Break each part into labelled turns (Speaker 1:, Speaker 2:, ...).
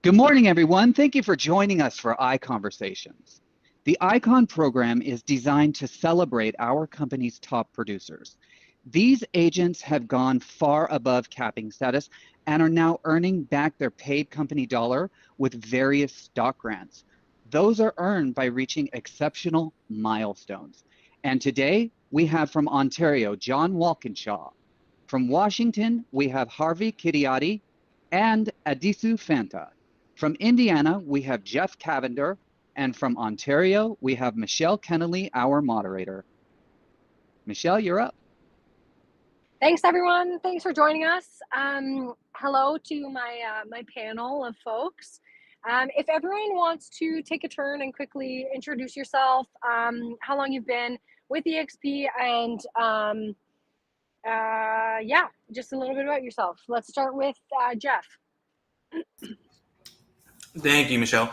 Speaker 1: Good morning, everyone. Thank you for joining us for ICONversations. The ICON program is designed to celebrate our company's top producers. These agents have gone far above capping status and are now earning back their paid company dollar with various stock grants. Those are earned by reaching exceptional milestones. And today we have from Ontario, John Walkinshaw. From Washington, we have Harvey Kiriati and Adisu Fanta. From Indiana, we have Jeff Cavender, and from Ontario, we have Michelle Kennelly, our moderator. Michelle, you're up.
Speaker 2: Thanks, everyone. Thanks for joining us. Hello to my panel of folks. If everyone wants to take a turn and quickly introduce yourself, how long you've been with EXP, and yeah, just a little bit about yourself. Let's start with Jeff.
Speaker 3: Thank you, Michelle.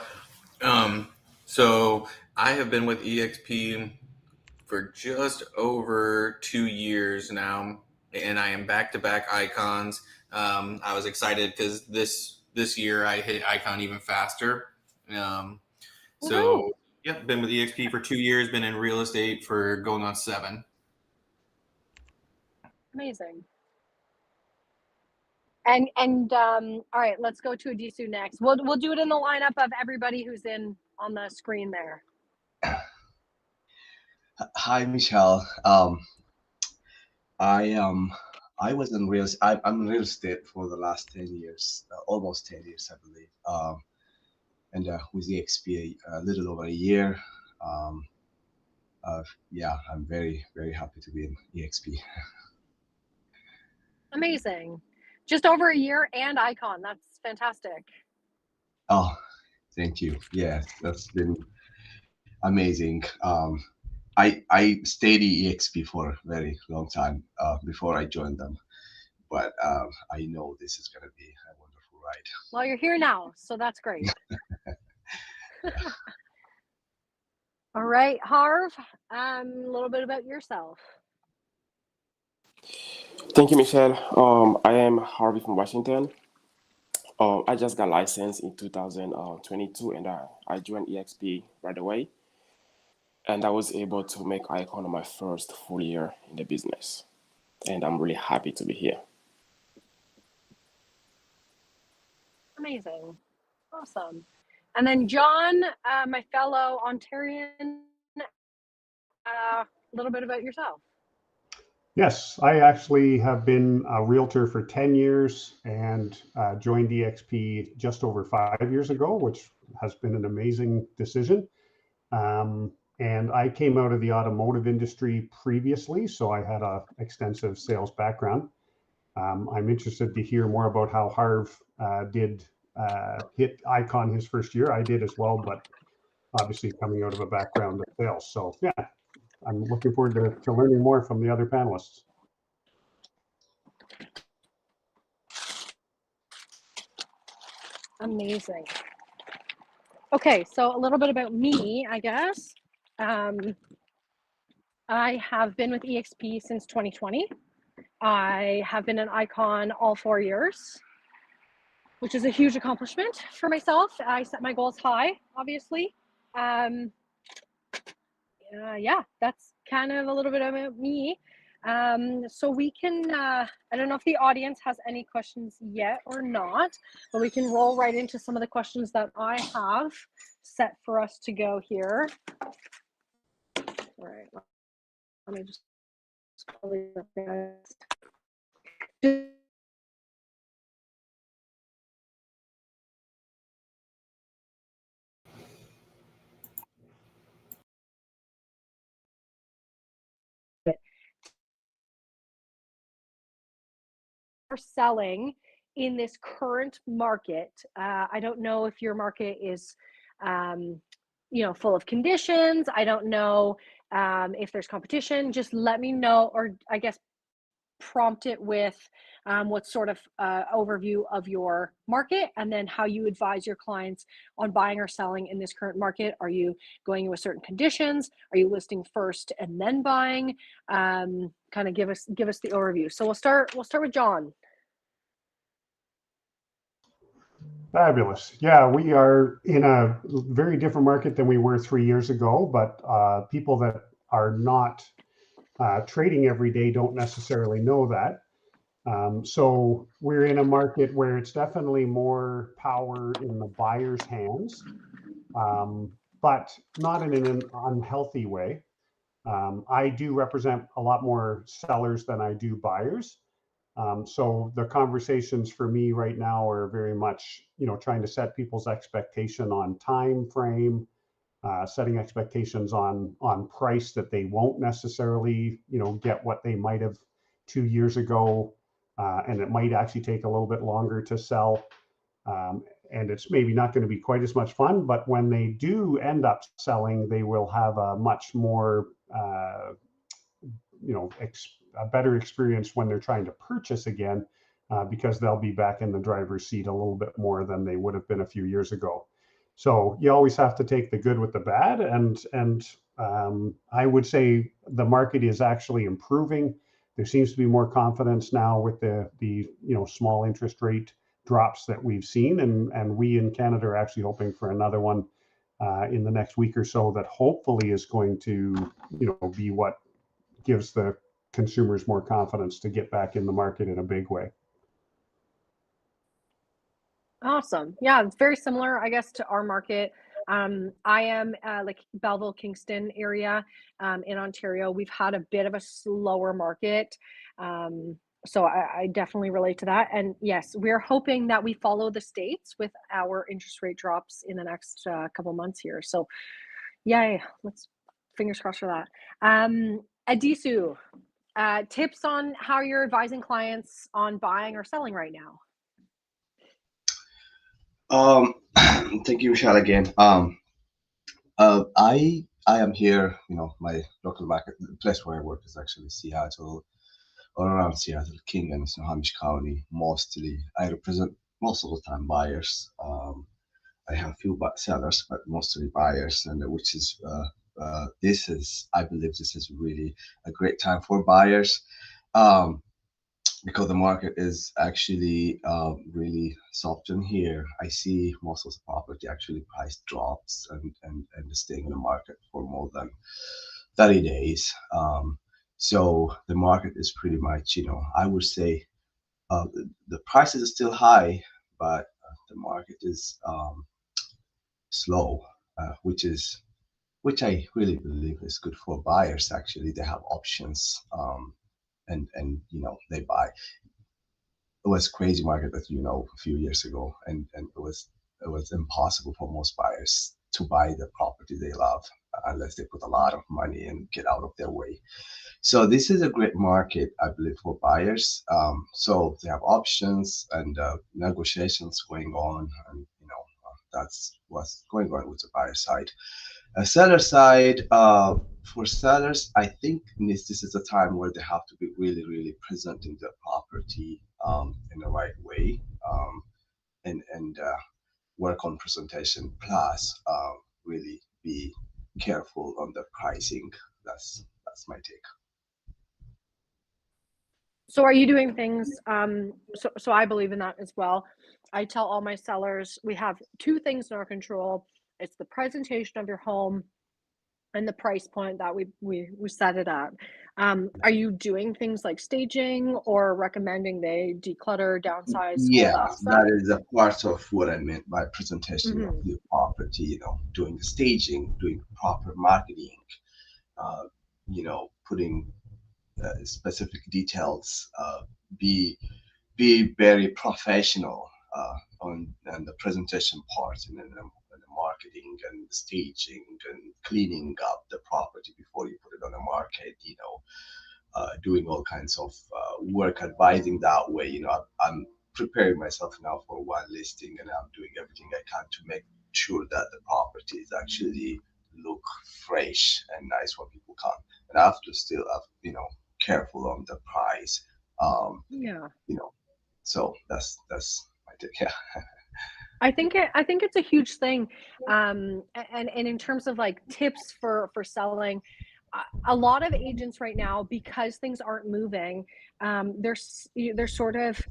Speaker 3: So I have been with EXP for just over 2 years now, and I am back-to-back icons. I was excited because this year I hit icon even faster. Yeah, been with EXP for 2 years, been in real estate for going on 7.
Speaker 2: Amazing. And all right, let's go to Adisu next. We'll do it in the lineup of everybody who's on the screen there.
Speaker 4: Hi, Michelle. I was in I'm in real estate for the last 10 years, almost 10 years, I believe. And with EXP a little over a year. Yeah, I'm very, very happy to be in EXP.
Speaker 2: Amazing. Just over a year and icon. That's fantastic.
Speaker 4: Oh, thank you. Yeah, that's been amazing. I stayed at EXP for a very long time before I joined them, but I know this is going to be a wonderful ride.
Speaker 2: Well, you're here now, so that's great. All right, Harv, a little bit about yourself.
Speaker 5: Thank you, Michelle. I am Harvey from Washington. I just got licensed in 2022, and I joined EXP right away. And I was able to make Icon on my first full year in the business. And I'm really happy to be here.
Speaker 2: Amazing. Awesome. And then John, my fellow Ontarian, a little bit about yourself.
Speaker 6: Yes, I actually have been a realtor for 10 years and joined EXP just over 5 years ago, which has been an amazing decision. And I came out of the automotive industry previously, so I had an extensive sales background. I'm interested to hear more about how Harv did hit Icon his first year. I did as well, but obviously coming out of a background of sales. So yeah, I'm looking forward to learning more from the other panelists.
Speaker 2: Amazing. Okay, so a little bit about me, I guess. I have been with EXP since 2020. I have been an icon all 4 years, which is a huge accomplishment for myself. I set my goals high, obviously. Yeah, that's kind of a little bit about me. So we can, I don't know if the audience has any questions yet or not, but we can roll right into some of the questions that I have set for us to go here. All right, let me just selling in this current market. I don't know if your market is full of conditions. I don't know if there's competition. Just let me know, or I guess prompt it with what sort of overview of your market, and then how you advise your clients on buying or selling in this current market. Are you going with certain conditions? Are you listing first and then buying? Kind of give us the overview. So we'll start with John.
Speaker 6: Fabulous. Yeah, we are in a very different market than we were 3 years ago, but people that are not trading every day don't necessarily know that. So we're in a market where it's definitely more power in the buyer's hands, but not in an unhealthy way. I do represent a lot more sellers than I do buyers. So the conversations for me right now are very much, trying to set people's expectation on time frame, setting expectations on price that they won't necessarily, get what they might have 2 years ago, and it might actually take a little bit longer to sell. And it's maybe not going to be quite as much fun, but when they do end up selling, they will have a much more, a better experience when they're trying to purchase again, because they'll be back in the driver's seat a little bit more than they would have been a few years ago. So you always have to take the good with the bad, and I would say the market is actually improving. There seems to be more confidence now with the small interest rate drops that we've seen, and we in Canada are actually hoping for another one in the next week or so that hopefully is going to be what gives the consumers more confidence to get back in the market in a big way.
Speaker 2: Awesome. Yeah, it's very similar, I guess, to our market. I am like Belleville, Kingston area in Ontario. We've had a bit of a slower market. So I definitely relate to that. And yes, we're hoping that we follow the States with our interest rate drops in the next couple months here. So yay, let's fingers crossed for that. Adisu, tips on how you're advising clients on buying or selling right now.
Speaker 4: Thank you, Michelle, again. I am here. My local market, the place where I work is actually Seattle, or around Seattle, King and Snohomish County. Mostly, I represent most of the time buyers. I have a few sellers, but mostly buyers, and which is I believe this is really a great time for buyers. Because the market is actually really soft in here. I see most of the property actually price drops and staying in the market for more than 30 days. So the market is pretty much, I would say the prices are still high, but the market is slow, which I really believe is good for buyers. Actually, they have options, and they buy. It was crazy market that a few years ago, and it was impossible for most buyers to buy the property they love unless they put a lot of money and get out of their way. So this is a great market, I believe, for buyers. So they have options and negotiations going on, and that's what's going on with the buyer side. Seller side, for sellers, I think this is a time where they have to be really, really presenting their property in the right way, and work on presentation. Plus, really be careful on the pricing. That's my take.
Speaker 2: So are you doing things? So I believe in that as well. I tell all my sellers we have two things in our control. It's the presentation of your home and the price point that we set it at. Are you doing things like staging or recommending they declutter, downsize, all
Speaker 4: Yeah,
Speaker 2: that stuff?
Speaker 4: that is a part of what I meant by presentation of
Speaker 2: Mm-hmm.
Speaker 4: the property. Doing the staging, doing proper marketing, putting specific details, be very professional on the presentation part, and then the marketing and staging and cleaning up the property before you put it on the market. Doing all kinds of work advising that way. I'm preparing myself now for one listing, and I'm doing everything I can to make sure that the properties actually look fresh and nice when people come. And I have to still have, careful on the price.
Speaker 2: Yeah.
Speaker 4: So that's my take. Yeah.
Speaker 2: I think it's a huge thing. And in terms of like tips for selling, a lot of agents right now, because things aren't moving, they're sort of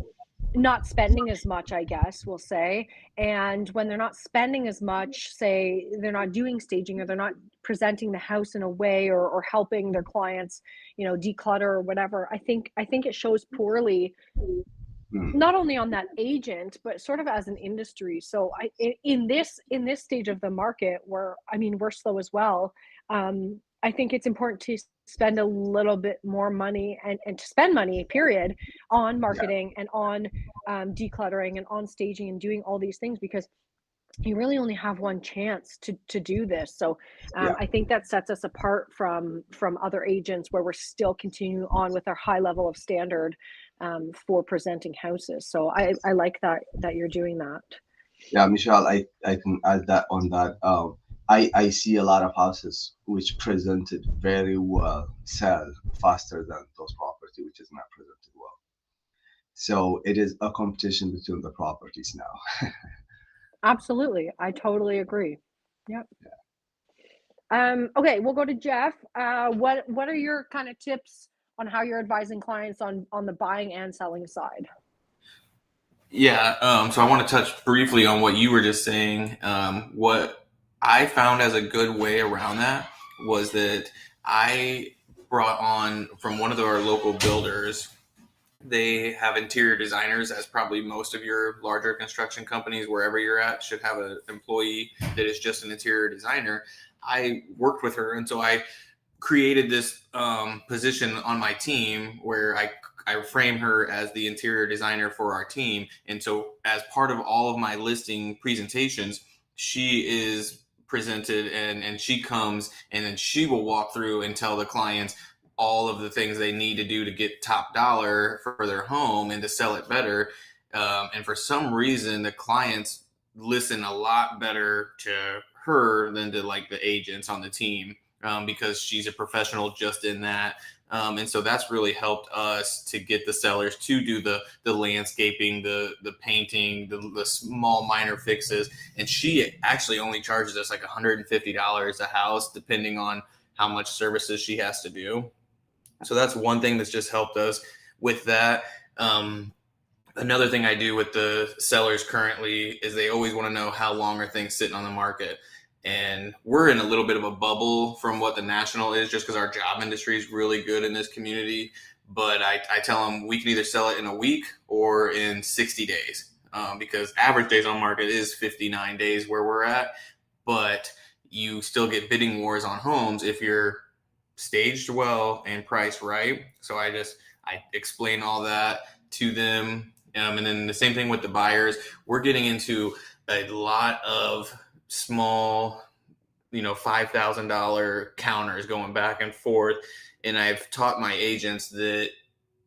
Speaker 2: not spending as much, I guess we'll say. And when they're not spending as much, say they're not doing staging, or they're not presenting the house in a way, or helping their clients, declutter or whatever, I think it shows poorly, not only on that agent, but sort of as an industry. So in this stage of the market, where, I mean, we're slow as well, I think it's important to spend a little bit more money, and to spend money, period, on marketing, and on decluttering, and on staging, and doing all these things, because you really only have one chance to do this. So
Speaker 4: Yeah.
Speaker 2: I think that sets us apart from other agents, where we're still continuing on with our high level of standard for presenting houses. So I like that you're doing that.
Speaker 4: Yeah, Michelle, I can add that on that. I see a lot of houses which presented very well sell faster than those property which is not presented well. So it is a competition between the properties now.
Speaker 2: Absolutely, I totally agree. Yep. Okay, we'll go to Jeff. What are your kind of tips on how you're advising clients on the buying and selling side?
Speaker 3: Yeah, so I want to touch briefly on what you were just saying. What I found as a good way around that was that I brought on from one of our local builders. They have interior designers, as probably most of your larger construction companies, wherever you're at, should have an employee that is just an interior designer. I worked with her, and so I created this position on my team where I frame her as the interior designer for our team. And so as part of all of my listing presentations, she is presented, and she comes, and then she will walk through and tell the clients all of the things they need to do to get top dollar for their home and to sell it better. And for some reason, the clients listen a lot better to her than to like the agents on the team, because she's a professional just in that. And so that's really helped us to get the sellers to do the landscaping, the painting, the small minor fixes. And she actually only charges us like $150 a house, depending on how much services she has to do. So that's one thing that's just helped us with that. Another thing I do with the sellers currently is they always want to know how long are things sitting on the market. And we're in a little bit of a bubble from what the national is, just because our job industry is really good in this community. But I tell them we can either sell it in a week or in 60 days, because average days on market is 59 days where we're at. But you still get bidding wars on homes if you're staged well and priced right. So I explain all that to them. And then the same thing with the buyers. We're getting into a lot of small, $5,000 counters going back and forth. And I've taught my agents that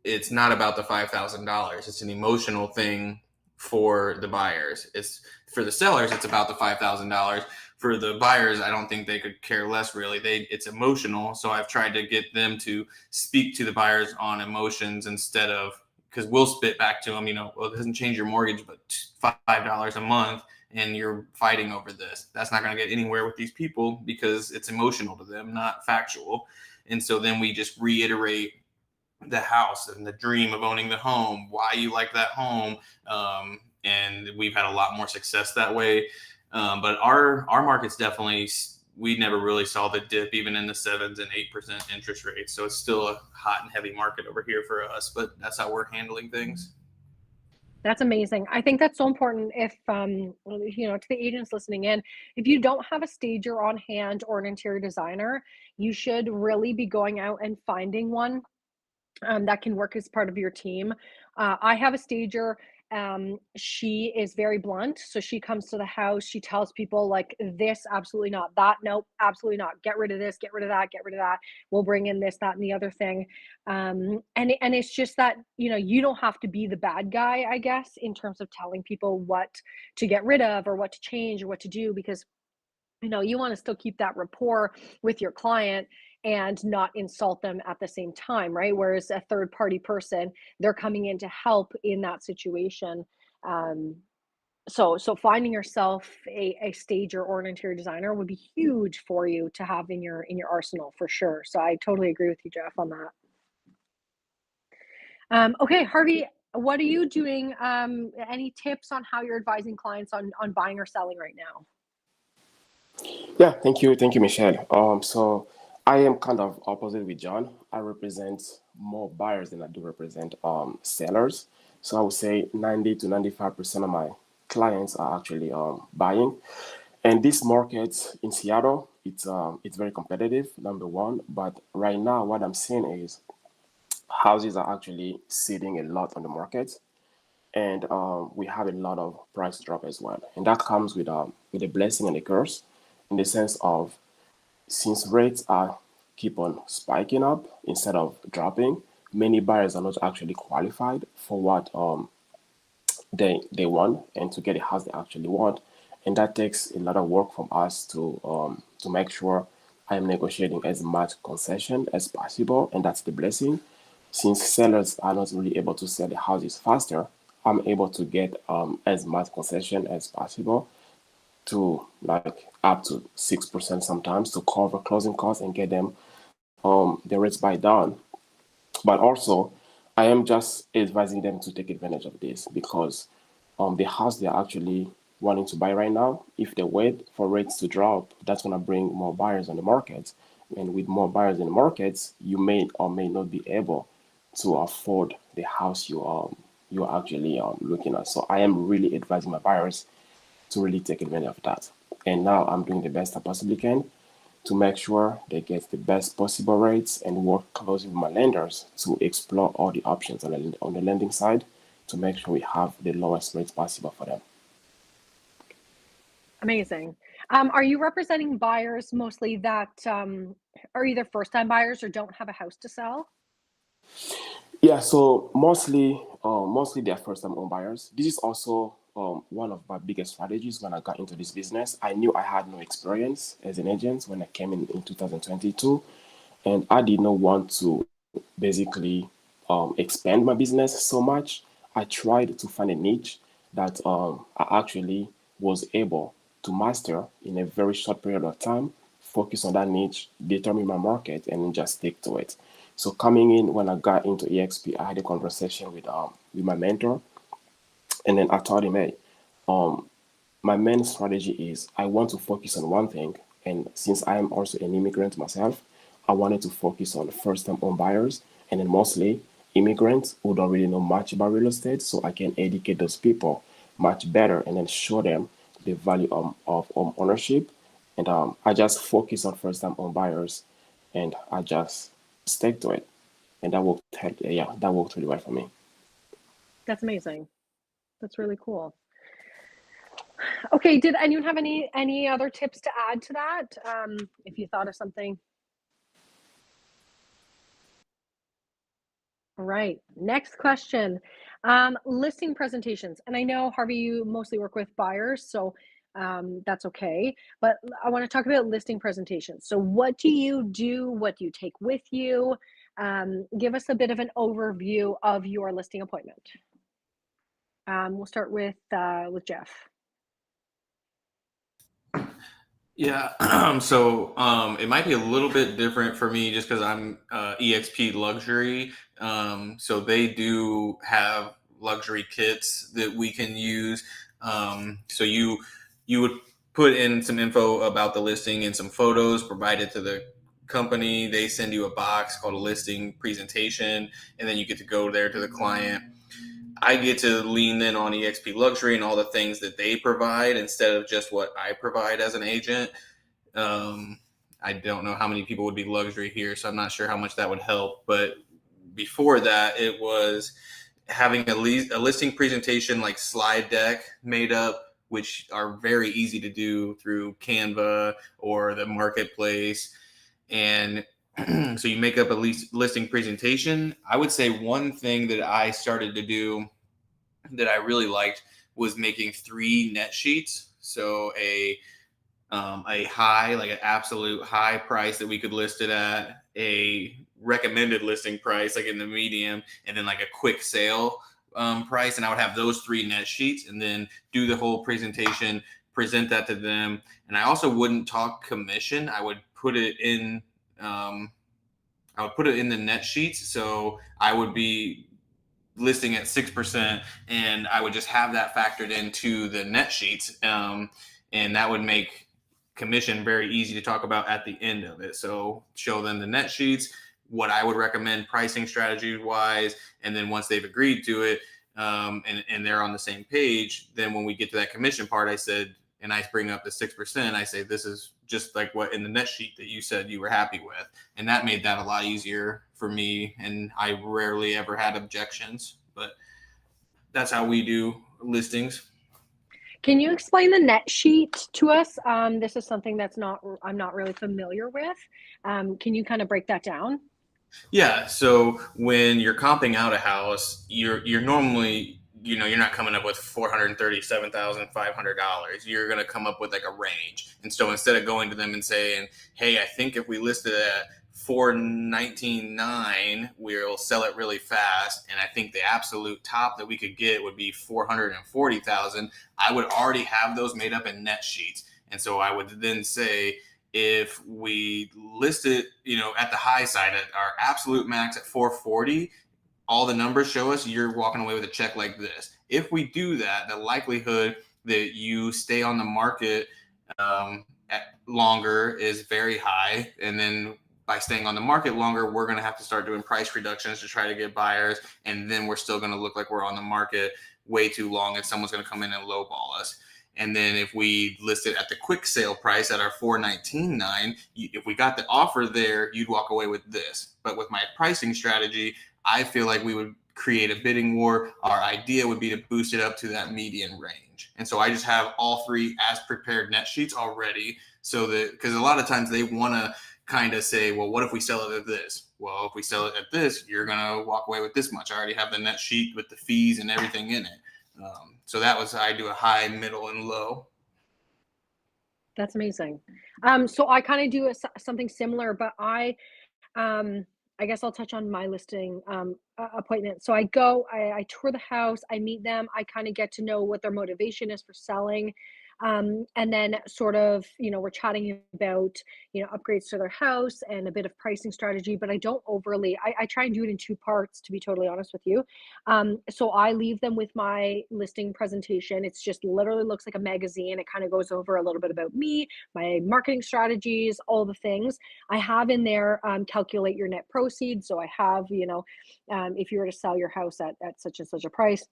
Speaker 3: it's not about the $5,000. It's an emotional thing for the buyers. It's for the sellers, it's about the $5,000. For the buyers, I don't think they could care less, really. It's emotional. So I've tried to get them to speak to the buyers on emotions instead of, because we'll spit back to them, well, it doesn't change your mortgage, but $5 a month, and you're fighting over this. That's not going to get anywhere with these people, because it's emotional to them, not factual. And so then we just reiterate the house and the dream of owning the home, why you like that home. And we've had a lot more success that way. But our market's definitely, we never really saw the dip, even in the 7% and 8% interest rates. So it's still a hot and heavy market over here for us, but that's how we're handling things.
Speaker 2: That's amazing. I think that's so important. If to the agents listening in, if you don't have a stager on hand or an interior designer, you should really be going out and finding one that can work as part of your team. I have a stager. She is very blunt. So she comes to the house, she tells people like this, absolutely not. That, nope, absolutely not. Get rid of this, get rid of that, get rid of that. We'll bring in this, that, and the other thing. And it's just that, you don't have to be the bad guy, I guess, in terms of telling people what to get rid of or what to change or what to do, because you want to still keep that rapport with your client and not insult them at the same time, right? Whereas a third party person, they're coming in to help in that situation. So finding yourself a stager or an interior designer would be huge for you to have in your arsenal, for sure. So I totally agree with you, Jeff, on that. Okay, Harvey, what are you doing? Any tips on how you're advising clients on buying or selling right now?
Speaker 5: Yeah, thank you, Michelle. So I am kind of opposite with John. I represent more buyers than I do represent sellers. So I would say 90 to 95% of my clients are actually buying. And this market in Seattle, it's very competitive, number one. But right now, what I'm seeing is houses are actually sitting a lot on the market, and we have a lot of price drop as well. And that comes with a blessing and a curse, in the sense of, since rates are keep on spiking up instead of dropping, many buyers are not actually qualified for what they want and to get a house they actually want, and that takes a lot of work from us to make sure I am negotiating as much concession as possible, and that's the blessing. Since sellers are not really able to sell the houses faster, I'm able to get as much concession as possible, to like up to 6% sometimes, to cover closing costs and get them the rates buy down. But also, I am just advising them to take advantage of this, because the house they're actually wanting to buy right now, if they wait for rates to drop, that's going to bring more buyers on the market. And with more buyers in the markets, you may or may not be able to afford the house you're actually looking at. So I am really advising my buyers to really take advantage of that. And now I'm doing the best I possibly can to make sure they get the best possible rates, and work closely with my lenders to explore all the options on the lending side to make sure we have the lowest rates possible for them.
Speaker 2: Amazing. Are you representing buyers mostly that are either first-time buyers or don't have a house to sell?
Speaker 5: Yeah, so mostly they're first-time home buyers. This is also one of my biggest strategies when I got into this business. I knew I had no experience as an agent when I came in 2022, and I did not want to basically expand my business so much. I tried to find a niche that I actually was able to master in a very short period of time, focus on that niche, determine my market, and then just stick to it. So coming in, when I got into EXP, I had a conversation with my mentor, and then I told him, hey, my main strategy is I want to focus on one thing. And since I am also an immigrant myself, I wanted to focus on first-time home buyers, and then mostly immigrants who don't really know much about real estate, so I can educate those people much better and then show them the value of home ownership. And I just focus on first-time home buyers, and I just stick to it. And that worked, yeah, that worked really well for me.
Speaker 2: That's amazing. That's really cool. Okay, did anyone have any other tips to add to that? If you thought of something. All right, next question. Listing presentations. And I know, Harvey, you mostly work with buyers, so that's okay. But I want to talk about listing presentations. So what do you do? What do you take with you? Give us a bit of an overview of your listing appointment. We'll start with Jeff.
Speaker 3: Yeah, so it might be a little bit different for me just because I'm EXP luxury. So they do have luxury kits that we can use. So you would put in some info about the listing and some photos provided to the company. They send you a box called a listing presentation, and then you get to go there to the client. I get to lean in on EXP Luxury and all the things that they provide instead of just what I provide as an agent. I don't know how many people would be luxury here, so I'm not sure how much that would help. But before that, it was having a listing presentation like slide deck made up, which are very easy to do through Canva or the marketplace. And so you make up a listing presentation. I would say one thing that I started to do that I really liked was making 3 net sheets. So a high, like an absolute high price that we could list it at, a recommended listing price, like in the medium, and then like a quick sale price. And I would have those 3 net sheets and then do the whole presentation, present that to them. And I also wouldn't talk commission. I would put it in, I would put it in the net sheets. So I would be listing at 6%, and I would just have that factored into the net sheets, and that would make commission very easy to talk about at the end of it. So show them the net sheets, what I would recommend pricing strategy wise, and then once they've agreed to it, and they're on the same page, then when we get to that commission part, I said, and I bring up the 6%, I say, this is just like what in the net sheet that you said you were happy with. And that made that a lot easier for me. And I rarely ever had objections, but that's how we do listings.
Speaker 2: Can you explain the net sheet to us? This is something I'm not really familiar with. Can you kind of break that down?
Speaker 3: Yeah. So when you're comping out a house, you're normally, you're not coming up with $437,500. You're going to come up with like a range. And so instead of going to them and saying, hey, I think if we listed it at 419.9, we'll sell it really fast, and I think the absolute top that we could get would be 440,000. I would already have those made up in net sheets. And so I would then say, if we list it, at the high side at our absolute max at 440, all the numbers show us you're walking away with a check like this. If we do that, the likelihood that you stay on the market longer is very high. And then by staying on the market longer, we're going to have to start doing price reductions to try to get buyers. And then we're still going to look like we're on the market way too long, and someone's going to come in and lowball us. And then if we list it at the quick sale price at our 419.9, if we got the offer there, you'd walk away with this. But with my pricing strategy, I feel like we would create a bidding war. Our idea would be to boost it up to that median range. And so I just have all three as prepared net sheets already, so that, because a lot of times they want to kind of say, well, what if we sell it at this? Well, if we sell it at this, you're going to walk away with this much. I already have the net sheet with the fees and everything in it. So that was, I do a high, middle, and low.
Speaker 2: That's amazing. So I kind of do something similar, but I guess I'll touch on my listing appointment. So I go, I tour the house, I meet them, I kind of get to know what their motivation is for selling. And then sort of, we're chatting about, upgrades to their house and a bit of pricing strategy, but I don't overly, I try and do it in two parts, to be totally honest with you. So I leave them with my listing presentation. It's just literally looks like a magazine. It kind of goes over a little bit about me, my marketing strategies, all the things. I have in there, calculate your net proceeds. So I have, if you were to sell your house at such and such a price,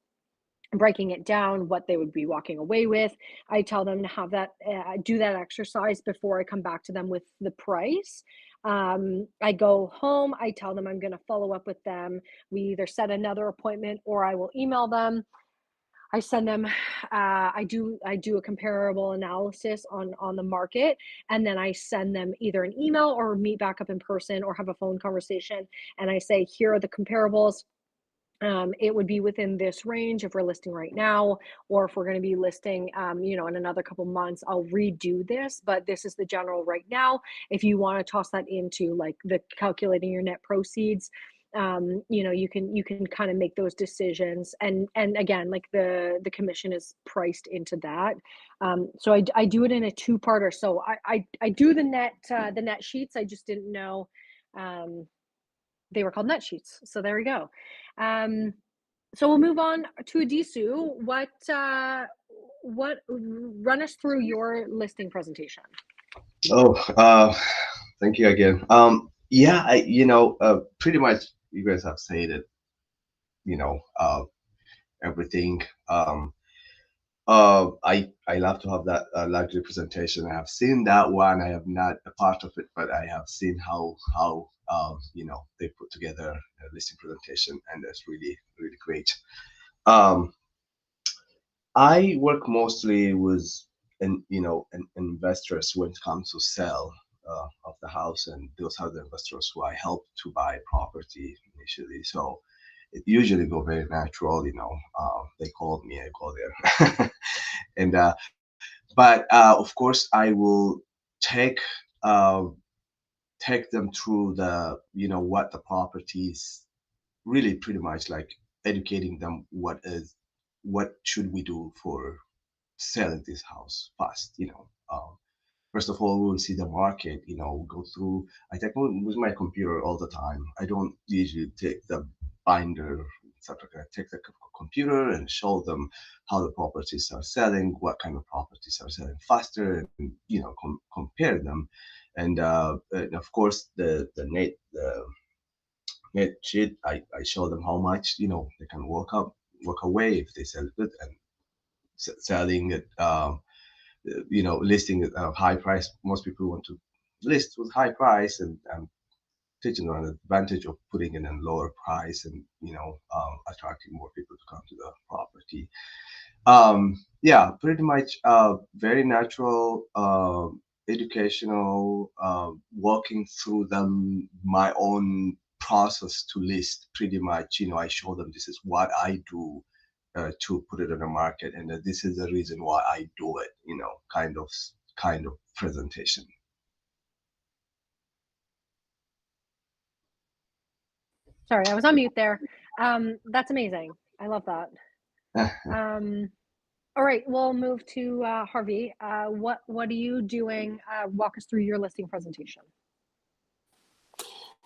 Speaker 2: breaking it down, what they would be walking away with. I tell them to have that, do that exercise before I come back to them with the price. I go home, I tell them I'm going to follow up with them. We either set another appointment or I will email them. I send them, I do a comparable analysis on the market, and then I send them either an email or meet back up in person or have a phone conversation. And I say, here are the comparables. It would be within this range if we're listing right now, or if we're going to be listing, in another couple months, I'll redo this, but this is the general right now. If you want to toss that into like the calculating your net proceeds, you can kind of make those decisions. And again, like the commission is priced into that. So I do it in a two-parter. So I do the net sheets. I just didn't know, they were called net sheets. So there we go. So we'll move on to Adisu. What run us through your listing presentation?
Speaker 4: Thank you again. Pretty much you guys have said it, everything. I love to have that luxury presentation. I have seen that one. I have not a part of it, but I have seen how they put together a listing presentation, and that's really, really great. I work mostly with investors when it comes to sell of the house, and those are the investors who I help to buy property initially. So it usually go very natural, they called me, I go there. And but of course I will take them through the what the property is, really pretty much like educating them what should we do for selling this house fast. First of all, we will see the market, go through. I take with my computer all the time. I don't usually take the binder sort of take the computer and show them how the properties are selling, what kind of properties are selling faster, and compare them. And of course, the net sheet, I show them how much they can walk away if they sell it, and selling it, listing it at a high price. Most people want to list with high price, and teaching on the advantage of putting in a lower price and attracting more people to come to the property. Yeah, pretty much very natural, educational, walking through them, my own process to list. Pretty much, I show them this is what I do to put it on the market, and this is the reason why I do it. Kind of presentation.
Speaker 2: Sorry, I was on mute there. That's amazing. I love that. All right, we'll move to Harvey. What are you doing? Walk us through your listing presentation.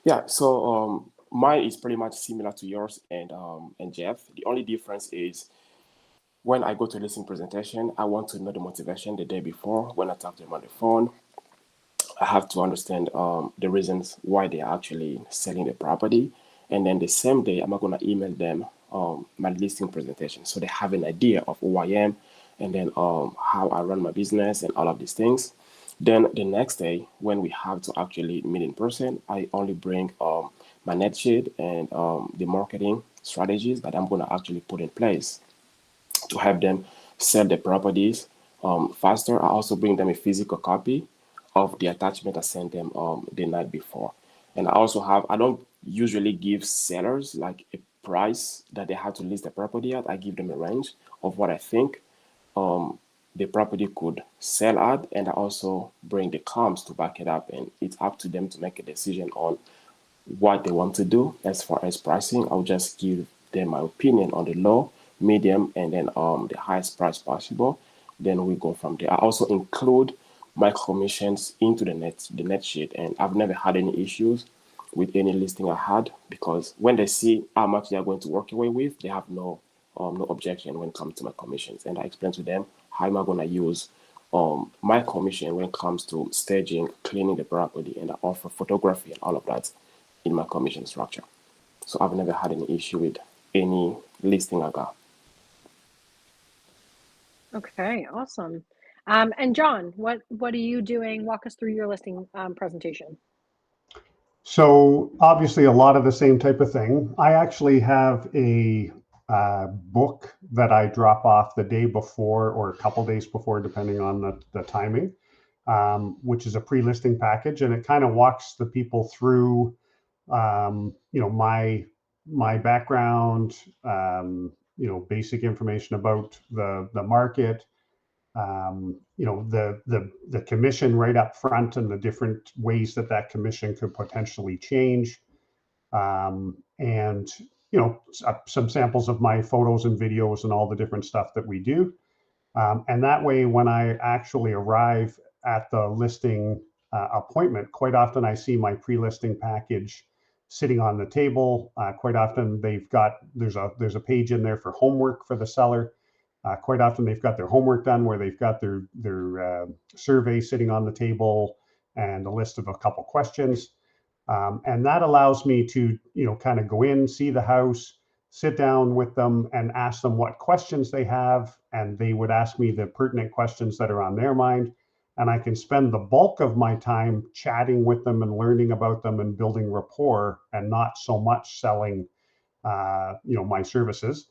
Speaker 5: Yeah, so mine is pretty much similar to yours and Jeff. The only difference is when I go to listing presentation, I want to know the motivation the day before. When I talk to them on the phone, I have to understand the reasons why they are actually selling the property. And then the same day, I'm not going to email them my listing presentation, so they have an idea of who I am, and then how I run my business and all of these things. Then the next day, when we have to actually meet in person, I only bring my net sheet and the marketing strategies that I'm going to actually put in place to help them sell the properties faster. I also bring them a physical copy of the attachment I sent them the night before. And I don't usually give sellers like a price that they have to list the property at. I give them a range of what I think the property could sell at, and I also bring the comps to back it up. And it's up to them to make a decision on what they want to do. As far as pricing, I'll just give them my opinion on the low, medium, and then the highest price possible. Then we go from there. I also include my commissions into the net sheet, and I've never had any issues with any listing I had, because when they see how much they are going to walk away with, they have no objection when it comes to my commissions. And I explain to them how am I going to use my commission when it comes to staging, cleaning the property, and I offer photography and all of that in my commission structure. So I've never had any issue with any listing I got.
Speaker 2: Okay, awesome. And John, what are you doing? Walk us through your listing presentation.
Speaker 6: So obviously a lot of the same type of thing. I actually have a book that I drop off the day before or a couple days before, depending on the timing, which is a pre-listing package, and it kind of walks the people through, my background, basic information about the market, the commission right up front and the different ways that commission could potentially change, and some samples of my photos and videos and all the different stuff that we do. And that way, when I actually arrive at the listing appointment, quite often I see my pre-listing package sitting on the table. Quite often there's a page in there for homework for the seller. Quite often they've got their homework done, where they've got their survey sitting on the table and a list of a couple questions. And that allows me to, kind of go in, see the house, sit down with them and ask them what questions they have. And they would ask me the pertinent questions that are on their mind. And I can spend the bulk of my time chatting with them and learning about them and building rapport, and not so much selling, my services.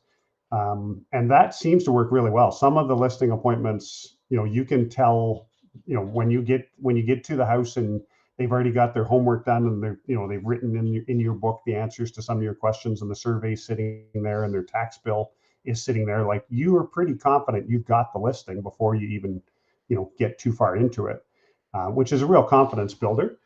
Speaker 6: And that seems to work really well. Some of the listing appointments, you can tell, when you get to the house and they've already got their homework done, and they've written in your book the answers to some of your questions, and the survey's sitting there and their tax bill is sitting there. Like, you are pretty confident you've got the listing before you even, get too far into it, which is a real confidence builder.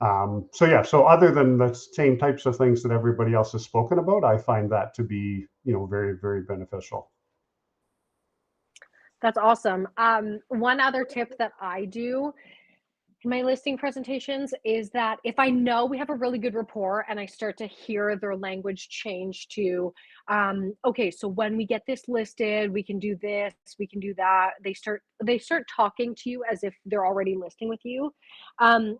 Speaker 6: So other than the same types of things that everybody else has spoken about, I find that to be, very, very beneficial.
Speaker 2: That's awesome. One other tip that I do my listing presentations is that if I know we have a really good rapport and I start to hear their language change to, okay, so when we get this listed, we can do this, we can do that. They start talking to you as if they're already listing with you.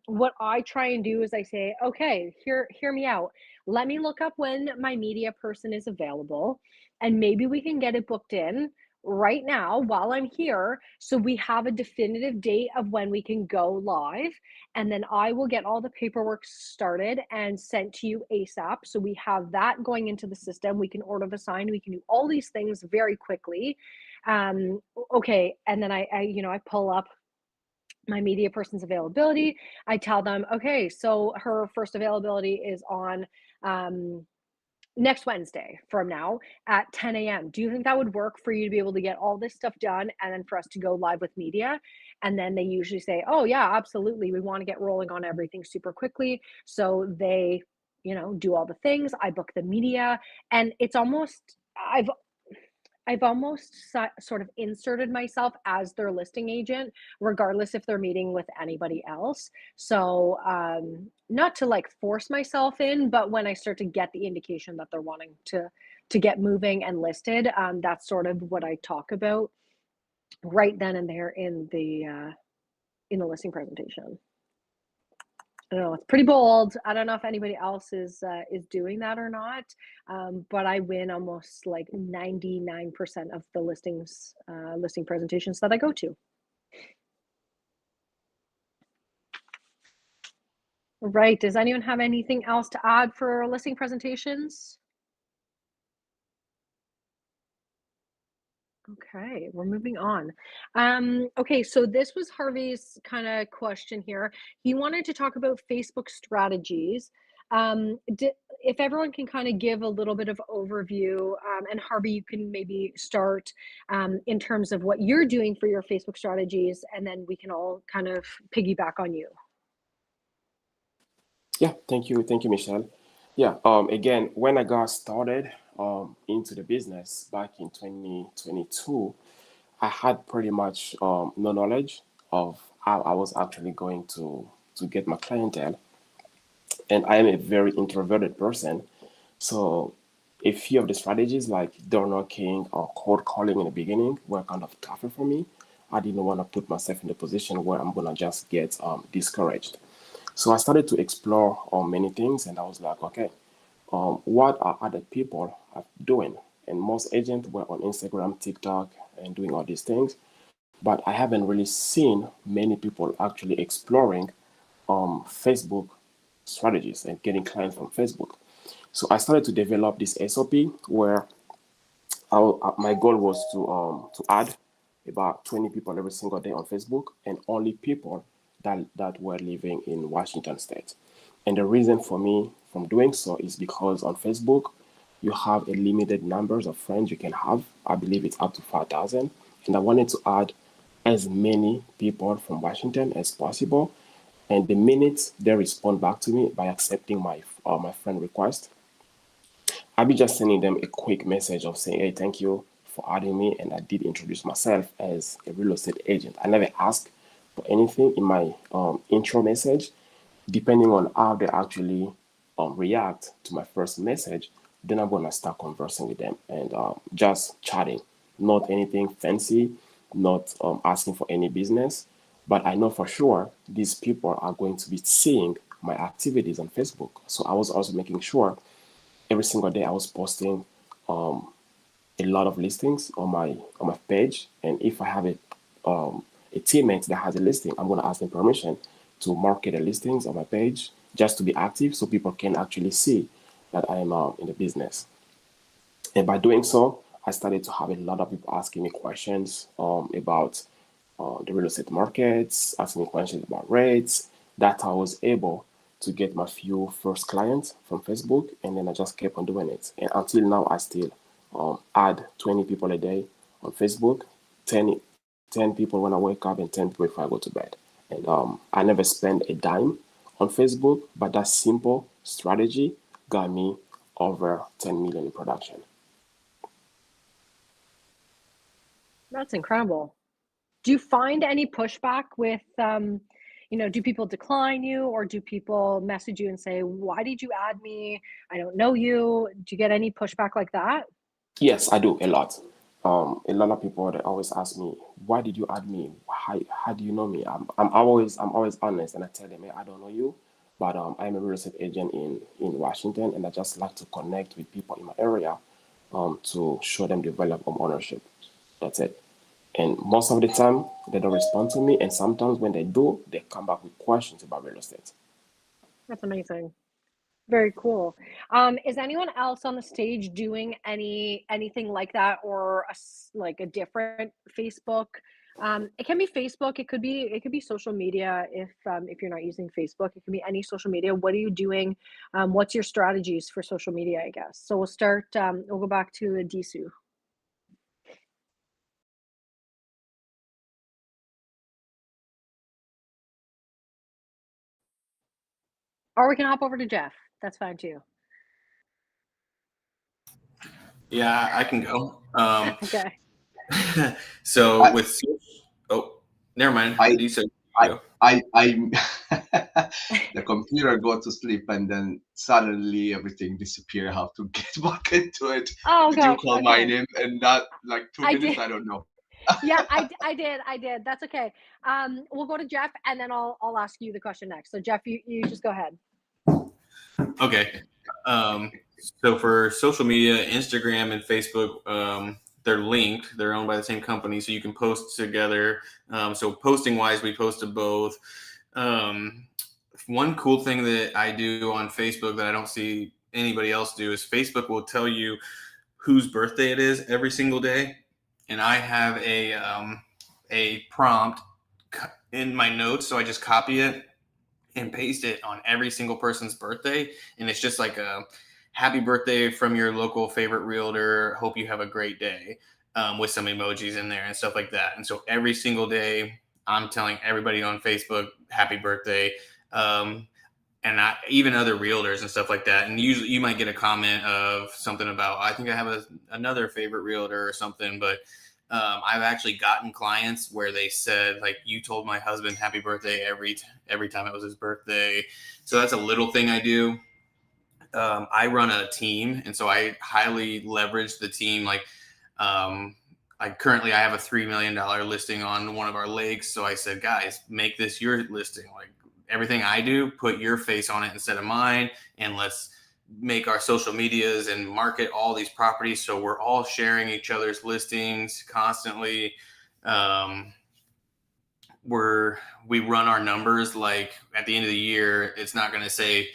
Speaker 2: What I try and do is I say, okay, hear me out. Let me look up when my media person is available, and maybe we can get it booked in right now while I'm here, so we have a definitive date of when we can go live, and then I will get all the paperwork started and sent to you ASAP, so we have that going into the system. We can order the sign, we can do all these things very quickly. Okay, and then I pull up my media person's availability. I tell them, okay, so her first availability is on next Wednesday from now at 10 a.m. Do you think that would work for you to be able to get all this stuff done and then for us to go live with media? And then they usually say, oh, yeah, absolutely. We want to get rolling on everything super quickly. So they, do all the things. I book the media, and it's almost, I've almost sort of inserted myself as their listing agent, regardless if they're meeting with anybody else. So not to like force myself in, but when I start to get the indication that they're wanting to get moving and listed, that's sort of what I talk about right then and there in the listing presentation. I don't know, it's pretty bold. I don't know if anybody else is doing that or not, but I win almost like 99% of the listing presentations that I go to. Right. Does anyone have anything else to add for listing presentations? Okay, we're moving on. Okay, so this was Harvey's kind of question here. He wanted to talk about Facebook strategies. If everyone can kind of give a little bit of overview, and Harvey, you can maybe start in terms of what you're doing for your Facebook strategies, and then we can all kind of piggyback on you.
Speaker 5: Yeah, thank you, Michelle. Yeah, again, when I got started into the business back in 2022, I had pretty much no knowledge of how I was actually going to get my clientele, and I am a very introverted person. So a few of the strategies like door knocking or cold calling in the beginning were kind of tougher for me. I didn't want to put myself in a position where I'm gonna just get discouraged. So I started to explore many things, and I was like, okay, what are other people doing? And most agents were on Instagram, TikTok, and doing all these things, but I haven't really seen many people actually exploring Facebook strategies and getting clients from Facebook. So I started to develop this SOP where my goal was to add about 20 people every single day on Facebook, and only people that were living in Washington State. And the reason for me from doing so is because on Facebook, you have a limited numbers of friends you can have. I believe it's up to 5,000. And I wanted to add as many people from Washington as possible. And the minute they respond back to me by accepting my friend request, I'll be just sending them a quick message of saying, hey, thank you for adding me. And I did introduce myself as a real estate agent. I never asked for anything in my intro message. Depending on how they actually react to my first message, then I'm going to start conversing with them and just chatting. Not anything fancy, not asking for any business. But I know for sure these people are going to be seeing my activities on Facebook. So I was also making sure every single day I was posting a lot of listings on my page, and if I have a teammate that has a listing, I'm going to ask them permission to market the listings on my page just to be active, so people can actually see that I am in the business. And by doing so, I started to have a lot of people asking me questions about the real estate markets, asking me questions about rates. That I was able to get my few first clients from Facebook, and then I just kept on doing it. And until now, I still add 20 people a day on Facebook, 10 people when I wake up, and 10 people if I go to bed. And I never spend a dime on Facebook, but that simple strategy got me over 10 million in production.
Speaker 2: That's incredible. Do you find any pushback with, do people decline you, or do people message you and say, why did you add me? I don't know you. Do you get any pushback like that?
Speaker 5: Yes, I do a lot. A lot of people they always ask me, "Why did you add me? How do you know me?" I'm always honest, and I tell them, "Hey, I don't know you, but I'm a real estate agent in Washington, and I just like to connect with people in my area, to show them the value of home ownership. That's it." And most of the time, they don't respond to me, and sometimes when they do, they come back with questions about real estate.
Speaker 2: That's amazing. Very cool. Is anyone else on the stage doing anything like that, or like a different Facebook? It can be Facebook. It could be social media. If you're not using Facebook, it can be any social media. What are you doing? What's your strategies for social media? I guess. So we'll start. We'll go back to Adisu. Or we can hop over to Jeff. That's fine too.
Speaker 3: Yeah, I can go.
Speaker 2: Okay.
Speaker 3: So
Speaker 4: I,
Speaker 3: with never mind.
Speaker 4: I,
Speaker 3: You said
Speaker 4: I,
Speaker 3: go.
Speaker 4: the computer go to sleep and then suddenly everything disappear. I have to get back into it.
Speaker 2: Oh
Speaker 4: Did you
Speaker 2: gosh.
Speaker 4: call my
Speaker 2: Okay.
Speaker 4: name? And that like 2 minutes?
Speaker 2: did.
Speaker 4: I don't know.
Speaker 2: Yeah, I did. That's okay. We'll go to Jeff, and then I'll ask you the question next. So Jeff, you just go ahead.
Speaker 3: Okay. So for social media, Instagram and Facebook, they're linked. They're owned by the same company, so you can post together. So posting wise, we post to both. One cool thing that I do on Facebook that I don't see anybody else do is Facebook will tell you whose birthday it is every single day, and I have a prompt in my notes, so I just copy it and paste it on every single person's birthday, and it's just like a happy birthday from your local favorite realtor. Hope you have a great day, with some emojis in there and stuff like that. And so every single day, I'm telling everybody on Facebook happy birthday. And even other realtors and stuff like that. And usually you might get a comment of something about, I think I have another favorite realtor or something. But I've actually gotten clients where they said, like, you told my husband happy birthday every time it was his birthday. So that's a little thing I do. I run a team, and so I highly leverage the team. Like, I have a $3 million listing on one of our lakes. So I said, guys, make this your listing. Like, everything I do, put your face on it instead of mine, and let's make our social medias and market all these properties so we're all sharing each other's listings constantly. We run our numbers, like at the end of the year, it's not going to say,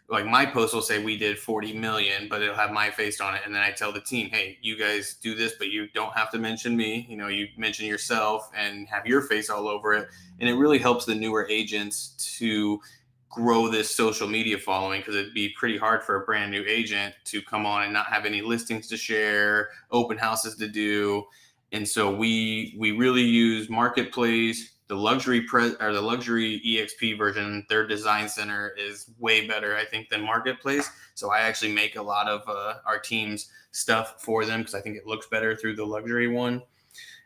Speaker 3: like, my post will say we did 40 million, but it'll have my face on it. And then I tell the team, hey, you guys do this, but you don't have to mention me. You mention yourself and have your face all over it. And it really helps the newer agents to grow this social media following, because it'd be pretty hard for a brand new agent to come on and not have any listings to share, open houses to do. And so we really use Marketplace. The luxury EXP version, their design center is way better, I think, than Marketplace. So I actually make a lot of our team's stuff for them because I think it looks better through the luxury one.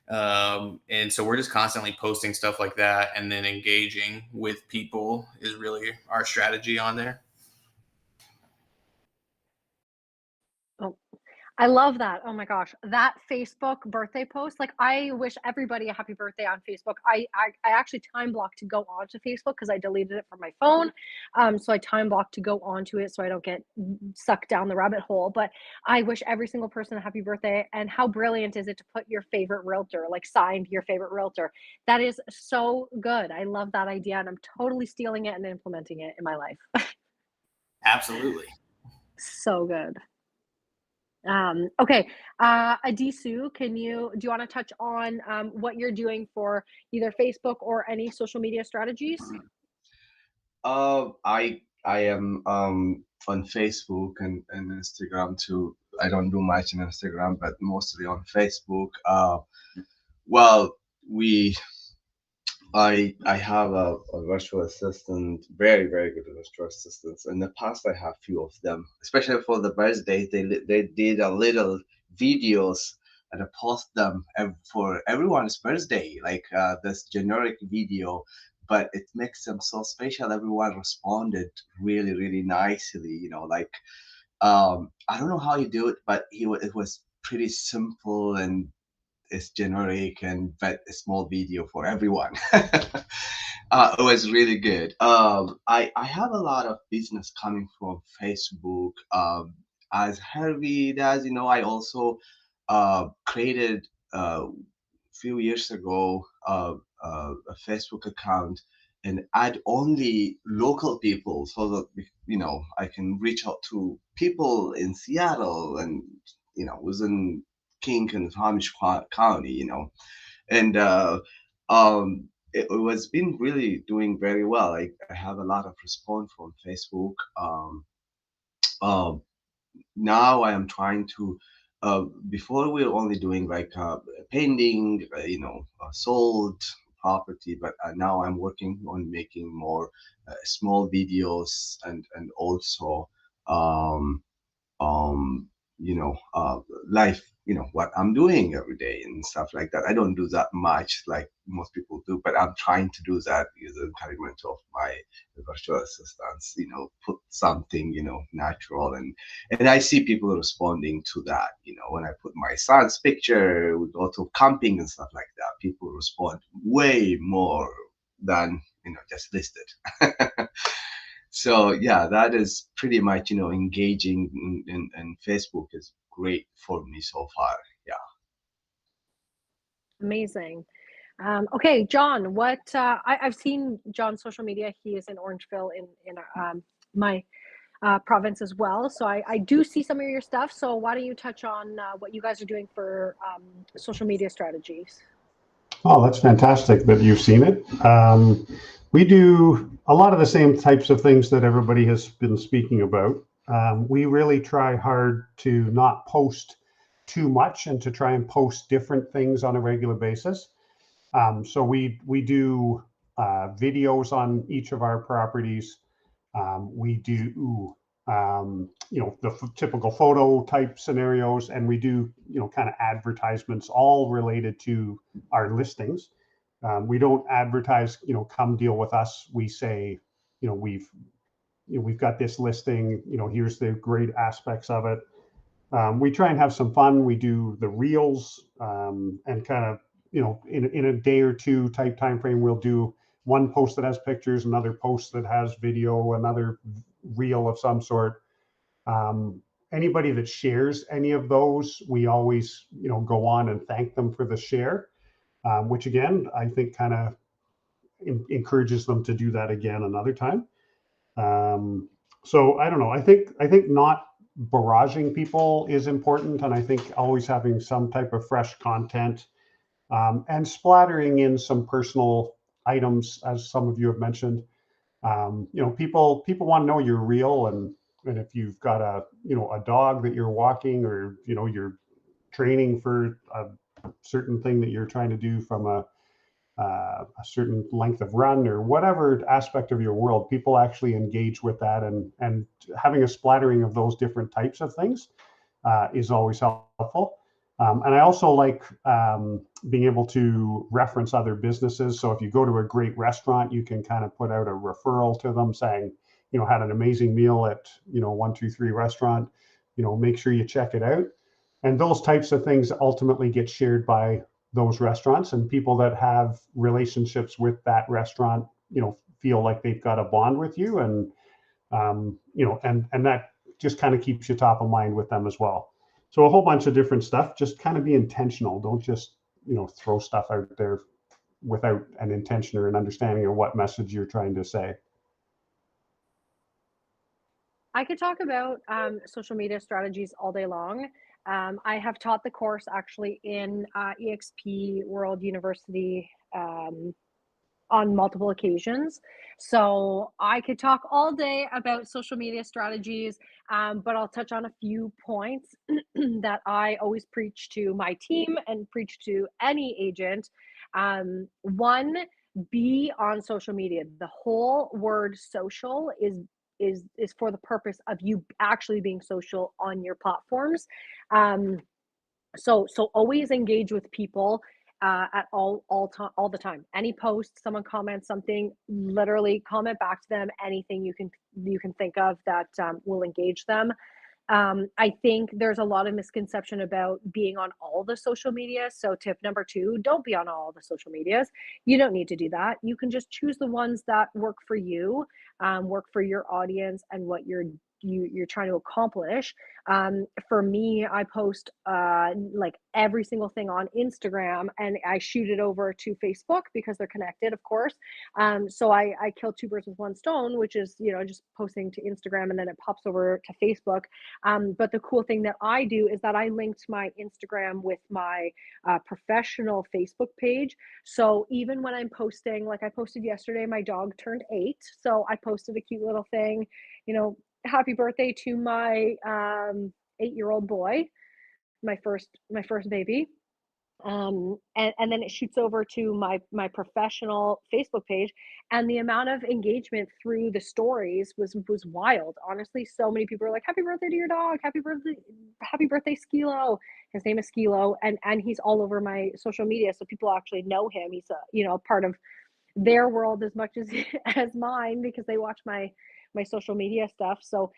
Speaker 3: And so we're just constantly posting stuff like that, and then engaging with people is really our strategy on there.
Speaker 2: Oh, I love that. Oh my gosh, that Facebook birthday post. Like, I wish everybody a happy birthday on Facebook. I actually time blocked to go onto Facebook because I deleted it from my phone. So I time blocked to go onto it so I don't get sucked down the rabbit hole. But I wish every single person a happy birthday. And how brilliant is it to put your favorite realtor, like, signed your favorite realtor? That is so good. I love that idea, and I'm totally stealing it and implementing it in my life.
Speaker 3: Absolutely.
Speaker 2: So good. Okay, Adisu, do you want to touch on what you're doing for either Facebook or any social media strategies?
Speaker 4: I am on Facebook and Instagram too. I don't do much on Instagram, but mostly on Facebook. Well, we I have a virtual assistant, very very good virtual assistants. In the past, I have few of them, especially for the birthday. They did a little videos and I post them for everyone's birthday, like this generic video but it makes them so special. Everyone responded really, really nicely. Like I don't know how you do it, but it was pretty simple and it's generic and but a small video for everyone. It was really good. I have a lot of business coming from Facebook. As Harvey does, I also created few years ago a Facebook account and add only local people so that I can reach out to people in Seattle and within King and Squamish County, and it was been really doing very well. I have a lot of response from Facebook. Uh, Now I am trying to. Before we were only doing like painting, sold property, but now I'm working on making more small videos and also um, um life, what I'm doing every day and stuff like that. I don't do that much like most people do, but I'm trying to do that with the encouragement of my virtual assistants, put something natural, and I see people responding to that. When I put my son's picture, we go to camping and stuff like that, people respond way more than just listed. So yeah, that is pretty much engaging in Facebook is great for me so far. Yeah.
Speaker 2: Amazing. Okay, John, what I've seen John's social media. He is in Orangeville in my province as well. So I do see some of your stuff. So why don't you touch on what you guys are doing for social media strategies?
Speaker 6: Oh, that's fantastic that you've seen it. We do a lot of the same types of things that everybody has been speaking about. We really try hard to not post too much and to try and post different things on a regular basis. So we do videos on each of our properties. We do the typical photo type scenarios, and we do kind of advertisements all related to our listings. We don't advertise, come deal with us. We say, we've got this listing. Here's the great aspects of it. We try and have some fun. We do the reels, and kind of, in a day or two type time frame, we'll do one post that has pictures, another post that has video, another reel of some sort. Anybody that shares any of those, we always, go on and thank them for the share, which again, I think kind of encourages them to do that again another time. So I don't know. I think not barraging people is important, and I think always having some type of fresh content, and splattering in some personal items, as some of you have mentioned. People want to know you're real, and if you've got a dog that you're walking, or you're training for a certain thing that you're trying to do from a certain length of run or whatever aspect of your world, people actually engage with that, and having a splattering of those different types of things is always helpful. And I also like being able to reference other businesses. So if you go to a great restaurant, you can kind of put out a referral to them saying, had an amazing meal at 123 restaurant. Make sure you check it out. And those types of things ultimately get shared by those restaurants, and people that have relationships with that restaurant, feel like they've got a bond with you, and and that just kind of keeps you top of mind with them as well. So a whole bunch of different stuff. Just kind of be intentional. Don't just throw stuff out there without an intention or an understanding of what message you're trying to say.
Speaker 2: I could talk about social media strategies all day long. I have taught the course actually in EXP World University on multiple occasions. So I could talk all day about social media strategies, but I'll touch on a few points that I always preach to my team and preach to any agent. One, be on social media. The whole word social is for the purpose of you actually being social on your platforms. So always engage with people. at all the time. Any post, someone comments something, literally comment back to them. Anything you can think of that will engage them. I think there's a lot of misconception about being on all the social media. So tip number 2, don't be on all the social medias. You don't need to do that. You can just choose the ones that work for you, work for your audience and what you're trying to accomplish. For me, I post like every single thing on Instagram, and I shoot it over to Facebook because they're connected, of course. So I kill 2 birds with 1 stone, which is, just posting to Instagram and then it pops over to Facebook. But the cool thing that I do is that I linked my Instagram with my professional Facebook page. So even when I'm posting, like I posted yesterday, my dog turned 8. So I posted a cute little thing, happy birthday to my 8-year-old boy, my first baby. And then it shoots over to my professional Facebook page, and the amount of engagement through the stories was wild. Honestly, so many people are like, happy birthday to your dog, happy birthday Skilo. His name is Skilo, and he's all over my social media, so people actually know him. He's a part of their world as much as as mine, because they watch my social media stuff. So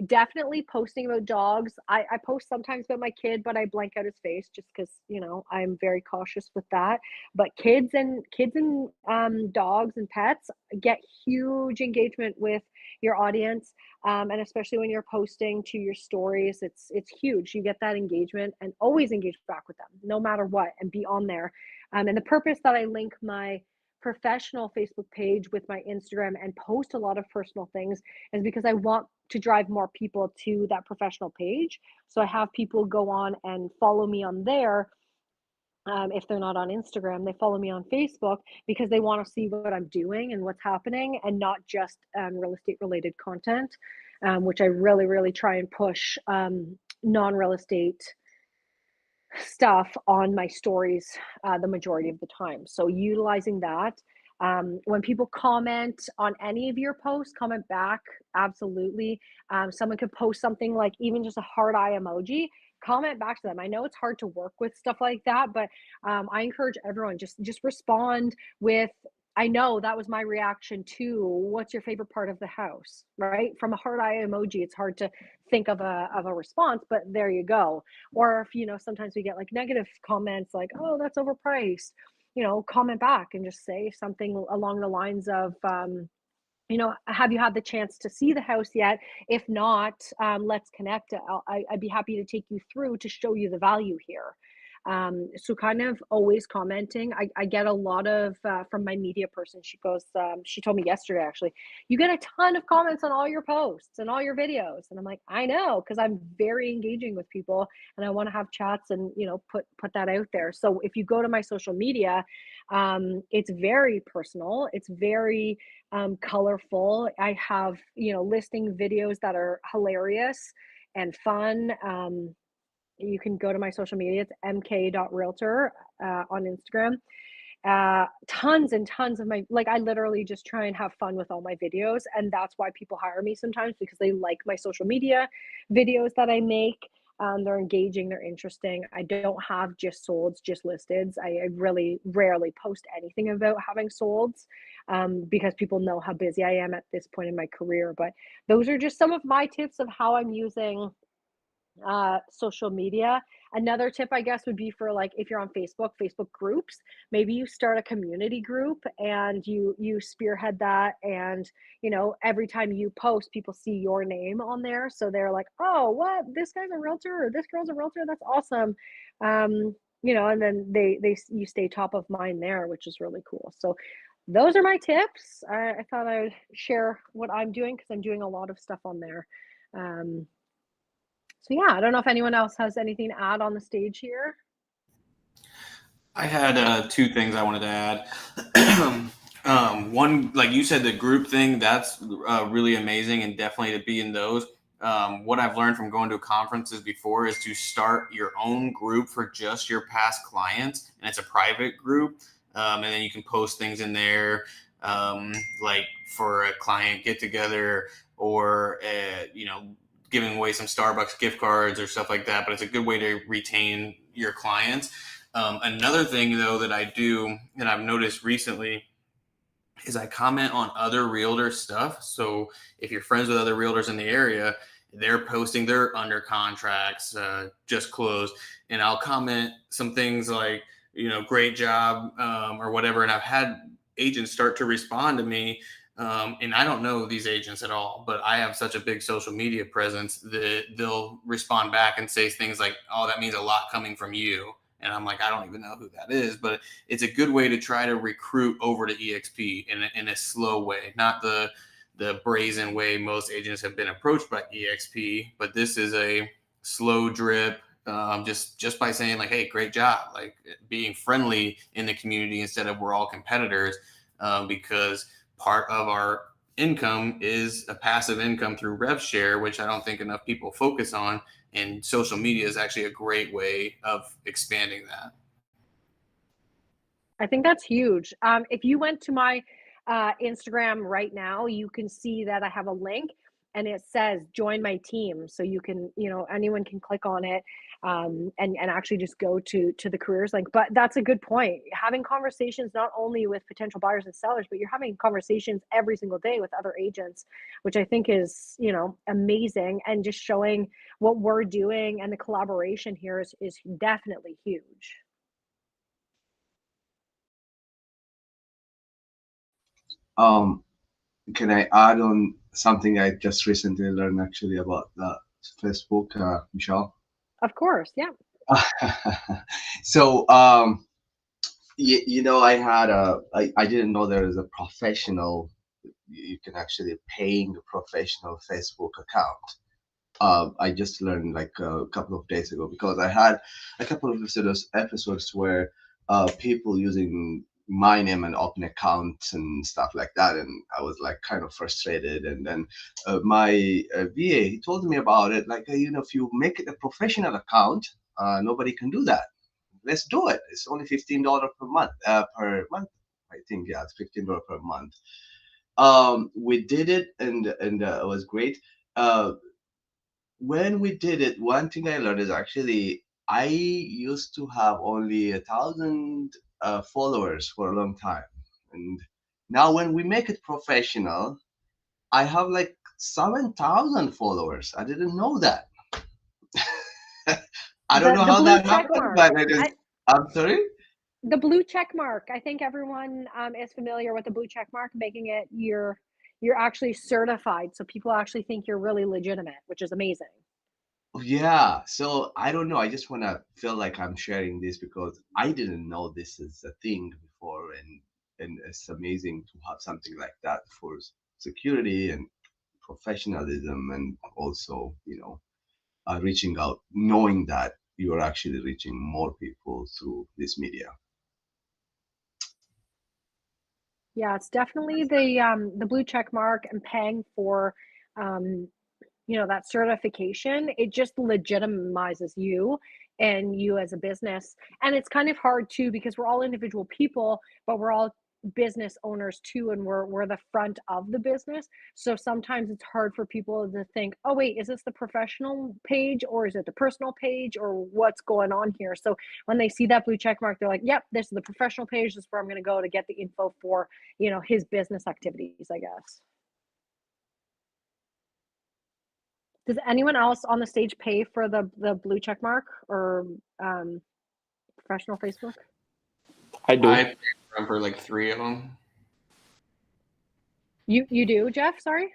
Speaker 2: definitely posting about dogs. I post sometimes about my kid, but I blank out his face just because I'm very cautious with that. But kids and dogs and pets get huge engagement with your audience, and especially when you're posting to your stories, it's huge. You get that engagement, and always engage back with them no matter what, and be on there. And the purpose that I link my professional Facebook page with my Instagram and post a lot of personal things is because I want to drive more people to that professional page. So I have people go on and follow me on there. If they're not on Instagram, they follow me on Facebook because they want to see what I'm doing and what's happening, and not just real estate related content, which I really, really try and push non-real estate stuff on my stories the majority of the time. So utilizing that. When people comment on any of your posts, comment back. Absolutely. Someone could post something like even just a heart eye emoji, comment back to them. I know it's hard to work with stuff like that, but I encourage everyone, just respond with, I know that was my reaction to what's your favorite part of the house, right? From a heart eye emoji, it's hard to think of a response, but there you go. Or if, sometimes we get like negative comments like, oh, that's overpriced, comment back and just say something along the lines of, have you had the chance to see the house yet? If not, let's connect. I'd be happy to take you through to show you the value here. So kind of always commenting. I get a lot of from my media person. She goes, she told me yesterday, actually, you get a ton of comments on all your posts and all your videos. And I'm like, I know, because I'm very engaging with people and I want to have chats and, put that out there. So if you go to my social media, it's very personal. It's very colorful. I have, listing videos that are hilarious and fun. You can go to my social media. It's mk.realtor on Instagram. Tons and tons of I literally just try and have fun with all my videos. And that's why people hire me sometimes, because they like my social media videos that I make. They're engaging, they're interesting. I don't have just solds, just listeds. I really rarely post anything about having solds because people know how busy I am at this point in my career. But those are just some of my tips of how I'm using social media. Another tip, I guess, would be for if you're on Facebook groups, maybe you start a community group and you spearhead that, and every time you post, people see your name on there, so they're like, oh, what, this guy's a realtor or this girl's a realtor, that's awesome. And then you stay top of mind there, which is really cool. So those are my tips. I thought I would share what I'm doing because I'm doing a lot of stuff on there. So yeah, I don't know if anyone else has anything to add on the stage here.
Speaker 3: I had 2 things I wanted to add. One, like you said, the group thing, that's really amazing, and definitely to be in those. What I've learned from going to conferences before is to start your own group for just your past clients, and it's a private group, and then you can post things in there, like for a client get together, or giving away some Starbucks gift cards or stuff like that. But it's a good way to retain your clients. Another thing though that I do and I've noticed recently is I comment on other realtor stuff. So if you're friends with other realtors in the area, they're posting their under contracts, just closed, and I'll comment some things like, great job, or whatever. And I've had agents start to respond to me. And I don't know these agents at all, but I have such a big social media presence that they'll respond back and say things like, "Oh, that means a lot coming from you." And I'm like, I don't even know who that is, but it's a good way to try to recruit over to EXP in a slow way, not the brazen way most agents have been approached by EXP, but this is a slow drip, just by saying like, hey, great job, like being friendly in the community instead of we're all competitors, because part of our income is a passive income through rev share, which I don't think enough people focus on. And social media is actually a great way of expanding that.
Speaker 2: I think that's huge. If you went to my Instagram right now, you can see that I have a link and it says join my team. So you can, anyone can click on it, and actually just go to the careers link. But that's a good point. Having conversations not only with potential buyers and sellers, but you're having conversations every single day with other agents, which I think is, amazing, and just showing what we're doing, and the collaboration here is definitely huge.
Speaker 4: Can I add on something I just recently learned actually about the Facebook, Michelle?
Speaker 2: Of course, yeah.
Speaker 4: So, I didn't know there is a professional, you can actually paying a professional Facebook account. I just learned like a couple of days ago, because I had a couple of episodes where people using my name and open accounts and stuff like that, and I was like kind of frustrated. And then my VA, he told me about it, like, if you make it a professional account, nobody can do that. Let's do it. It's only $15 per month. I think, yeah, it's $15 per month. We did it, and it was great. When we did it, one thing I learned is actually I used to have only 1,000 followers for a long time, and now when we make it professional, I have like 7,000 followers. I didn't know that. I don't know how that happened, but it is. I'm sorry.
Speaker 2: The blue check mark. I think everyone is familiar with the blue check mark, making it you're actually certified, so people actually think you're really legitimate, which is amazing.
Speaker 4: Yeah, so I don't know. I just want to feel like I'm sharing this because I didn't know this is a thing before, and it's amazing to have something like that for security and professionalism, and also, reaching out, knowing that you're actually reaching more people through this media.
Speaker 2: Yeah, it's definitely the blue check mark, and paying for that certification. It just legitimizes you and you as a business. And it's kind of hard too, because we're all individual people, but we're all business owners too, and we're the front of the business. So sometimes it's hard for people to think, oh wait, is this the professional page or is it the personal page, or what's going on here? So when they see that blue check mark, they're like, yep, this is the professional page. This is where I'm going to go to get the info for his business activities, I guess. Does anyone else on the stage pay for the blue check mark or professional Facebook?
Speaker 5: I do.
Speaker 3: I paid for like 3 of them.
Speaker 2: You do, Jeff? Sorry.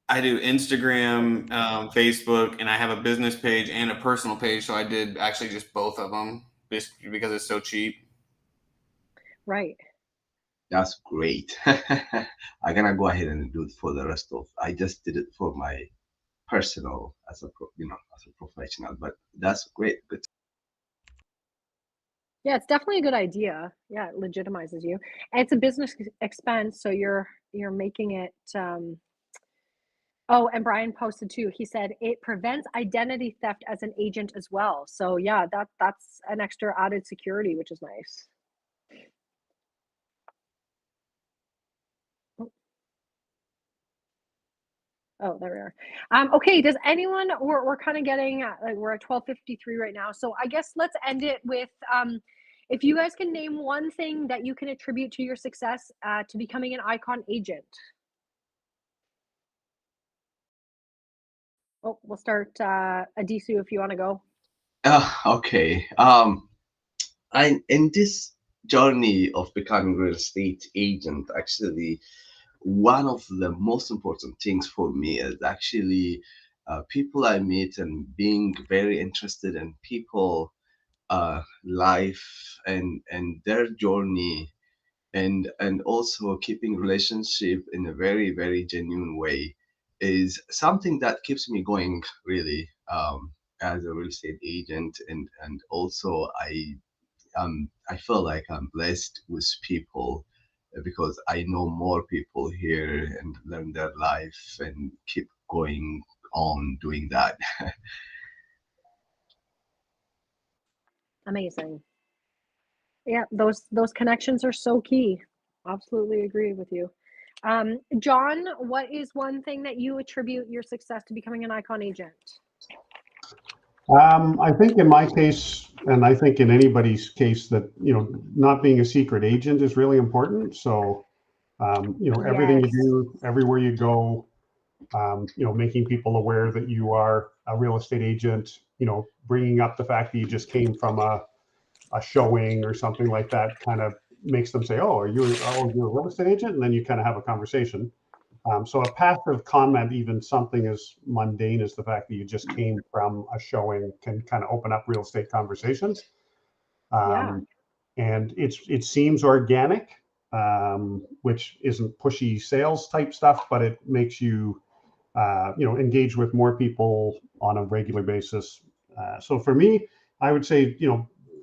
Speaker 3: I do Instagram, Facebook, and I have a business page and a personal page. So I did actually just both of them just because it's so cheap.
Speaker 2: Right.
Speaker 4: That's great. I'm gonna go ahead and do it for the rest of. I just did it for my personal as a professional, but that's great. Good.
Speaker 2: Yeah, it's definitely a good idea. Yeah, it legitimizes you, and it's a business expense, so you're making it. Oh, and Brian posted too. He said it prevents identity theft as an agent as well. So yeah, that's an extra added security, which is nice. Oh, there we are. Okay, does anyone, we're kind of getting, like we're at 12:53 right now. So I guess let's end it with, If you guys can name one thing that you can attribute to your success to becoming an ICON agent. Oh, we'll start Adisu if you want to go.
Speaker 4: Okay. In this journey of becoming real estate agent, actually, one of the most important things for me is actually people I meet and being very interested in people life and their journey and also keeping relationship in a very very genuine way is something that keeps me going really as a real estate agent and also I feel like I'm blessed with people because I know more people here and learn their life and keep going on doing that.
Speaker 2: Amazing. Yeah, those connections are so key. Absolutely agree with you. John, what is one thing that you attribute your success to becoming an ICON agent?
Speaker 6: I think in my case, and I think in anybody's case, that not being a secret agent is really important. So everything you
Speaker 2: Yes.
Speaker 6: do, everywhere you go, making people aware that you are a real estate agent. Bringing up the fact that you just came from a showing or something like that kind of makes them say, "Oh, you're a real estate agent," and then you kind of have a conversation. So a passive comment, even something as mundane as the fact that you just came from a showing, can kind of open up real estate conversations.
Speaker 2: Yeah.
Speaker 6: And it seems organic, which isn't pushy sales type stuff, but it makes you engage with more people on a regular basis. So for me, I would say,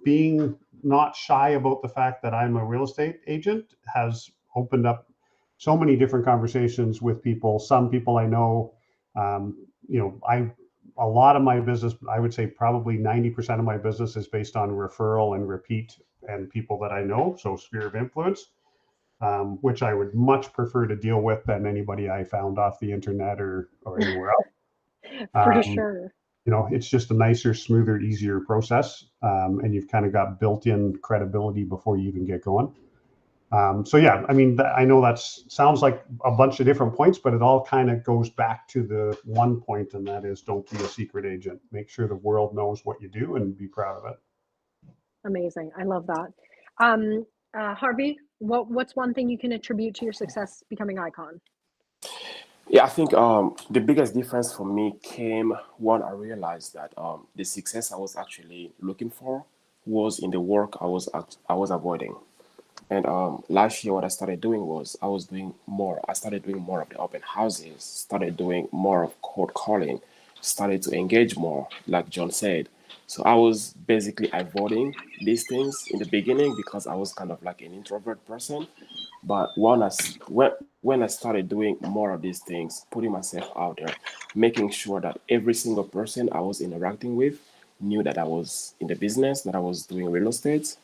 Speaker 6: being not shy about the fact that I'm a real estate agent has opened up so many different conversations with people. Some people I know, a lot of my business, I would say probably 90% of my business is based on referral and repeat and people that I know. So sphere of influence. Which I would much prefer to deal with than anybody I found off the internet or anywhere else.
Speaker 2: For sure.
Speaker 6: It's just a nicer, smoother, easier process, and you've kind of got built-in credibility before you even get going. So yeah, I mean, I know that sounds like a bunch of different points, but it all kind of goes back to the one point, and that is don't be a secret agent. Make sure the world knows what you do and be proud of it.
Speaker 2: Amazing. I love that. Harvey, what's one thing you can attribute to your success becoming ICON?
Speaker 5: Yeah, I think the biggest difference for me came when I realized that the success I was actually looking for was in the work I was avoiding. And last year, what I started doing was I started doing more of the open houses, started doing more of cold calling, started to engage more, like John said. So I was basically avoiding these things in the beginning because I was kind of like an introvert person. But when I started doing more of these things, putting myself out there, making sure that every single person I was interacting with knew that I was in the business, that I was doing real estate,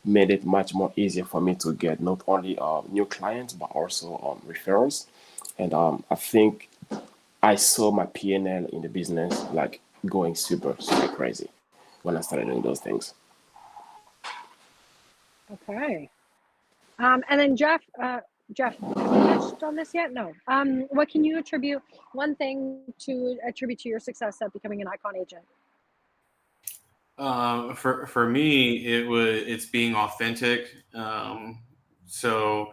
Speaker 5: made it much more easier for me to get not only new clients but also referrals. And I think I saw my P&L in the business like going super super crazy when I started doing those things.
Speaker 2: Okay. And then Jeff, have you touched on this yet? No. What can you attribute one thing to attribute to your success at becoming an ICON agent?
Speaker 3: For me, it's being authentic. So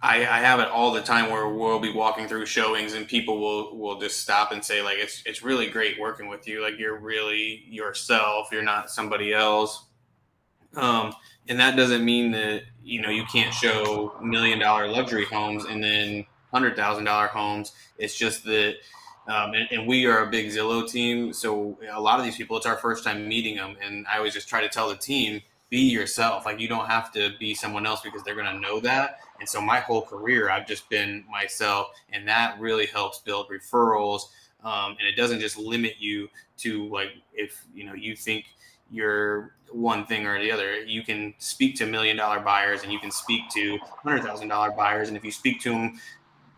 Speaker 3: I have it all the time where we'll be walking through showings and people will just stop and say like it's really great working with you. Like you're really yourself. You're not somebody else. And that doesn't mean that you can't show $1 million luxury homes and then $100,000 homes. It's just that, and we are a big Zillow team, so a lot of these people, it's our first time meeting them, and I always just try to tell the team, be yourself. Like you don't have to be someone else because they're going to know that. And so my whole career, I've just been myself, and that really helps build referrals. And it doesn't just limit you to like if you think you're one thing or the other. You can speak to $1 million buyers and you can speak to $100,000 buyers, and if you speak to them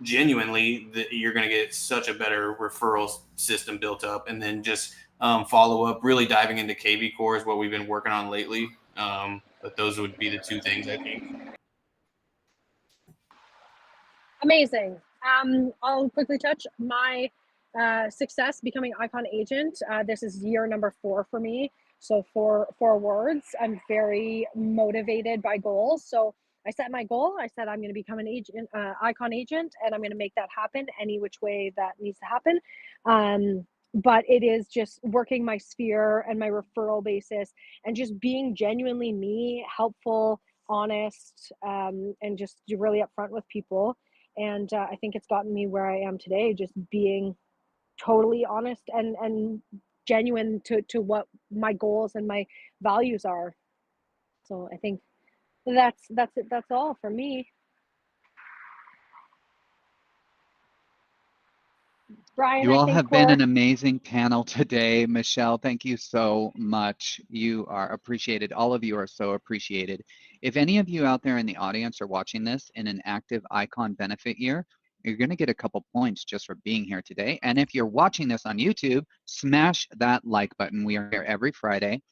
Speaker 3: genuinely, you're going to get such a better referral system built up. And then just follow up, really diving into KV Core is what we've been working on lately. But those would be the two things I think.
Speaker 2: Amazing. I'll quickly touch my success becoming Icon agent. This is year number 4 for me. So four words. I'm very motivated by goals. So I set my goal. I said I'm going to become an agent, Icon agent, and I'm going to make that happen any which way that needs to happen. But it is just working my sphere and my referral basis, and just being genuinely me, helpful, honest, and just really upfront with people. And I think it's gotten me where I am today, just being totally honest and genuine to what my goals and my values are. So I think that's it. That's all for me. Brian,
Speaker 1: You
Speaker 2: I
Speaker 1: all
Speaker 2: think
Speaker 1: have been
Speaker 2: we're
Speaker 1: an amazing panel today. Michelle, thank you so much. You are appreciated. All of you are so appreciated. If any of you out there in the audience are watching this in an active Icon benefit year, you're going to get a couple points just for being here today. And if you're watching this on YouTube, smash that like button. We are here every Friday